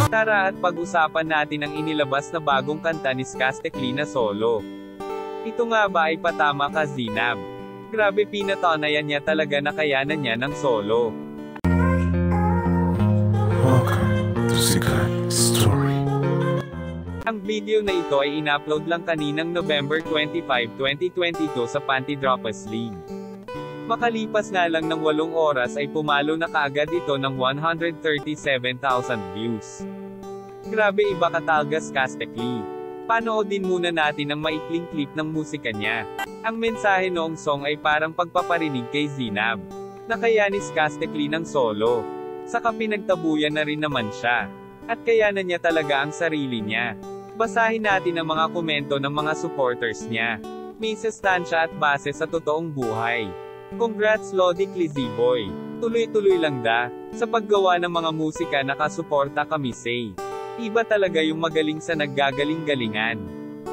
Tara at pag-usapan natin ang inilabas na bagong kanta ni Skastekli na solo. Ito nga ba ay patama ka, Zinab? Grabe, pinatunayan niya talaga na kayanan niya ng solo. Welcome to Sikat Story. Ang video na ito ay in-upload lang kaninang November 25, 2022 sa Panty Droppers League. Makalipas nga lang ng 8 oras ay pumalo na kaagad ito ng 137,000 views. Grabe, iba ka talaga, Skastekli. Panoodin muna natin ang maikling clip ng musika niya. Ang mensahe noong song ay parang pagpaparinig kay Zinab, na kaya ni Skastekli ng solo. Saka pinagtabuyan na rin naman siya. At kayanan niya talaga ang sarili niya. Basahin natin ang mga komento ng mga supporters niya. May sustansya at base sa totoong buhay. Congrats Lodi Kliziboy. Tuloy-tuloy lang da. Sa paggawa ng mga musika nakasuporta kami say. Iba talaga yung magaling sa naggagaling-galingan.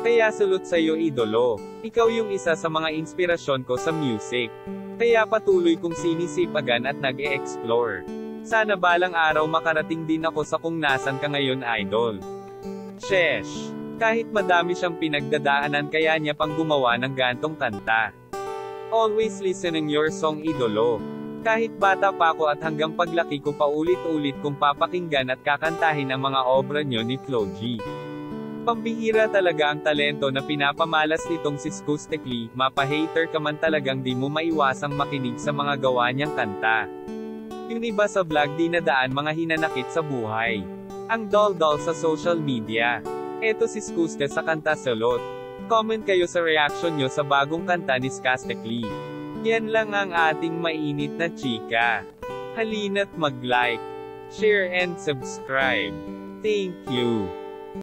Kaya salute sa'yo idolo. Ikaw yung isa sa mga inspirasyon ko sa music. Kaya patuloy kong sinisipagan at nag-e-explore. Sana balang araw makarating din ako sa kung nasan ka ngayon, idol. Sheesh. Kahit madami siyang pinagdadaanan kaya niya pang gumawa ng gantong kanta. Always listening your song idolo. Kahit bata pa ako at hanggang paglaki ko paulit-ulit kong papakinggan at kakantahin ang mga obra nyo ni Flo G. Pambihira talaga ang talento na pinapamalas nitong si Skastekli, mapa-hater ka man talagang di mo maiwasang makinig sa mga gawa niyang kanta. Yung iba sa vlog di nadaan mga hinanakit sa buhay. Ang dol-dol sa social media. Eto si Skastekli sa kanta Salot. Comment kayo sa reaction nyo sa bagong kanta ni Skastekli. Yan lang ang ating mainit na chika. Halina't mag-like, share and subscribe. Thank you.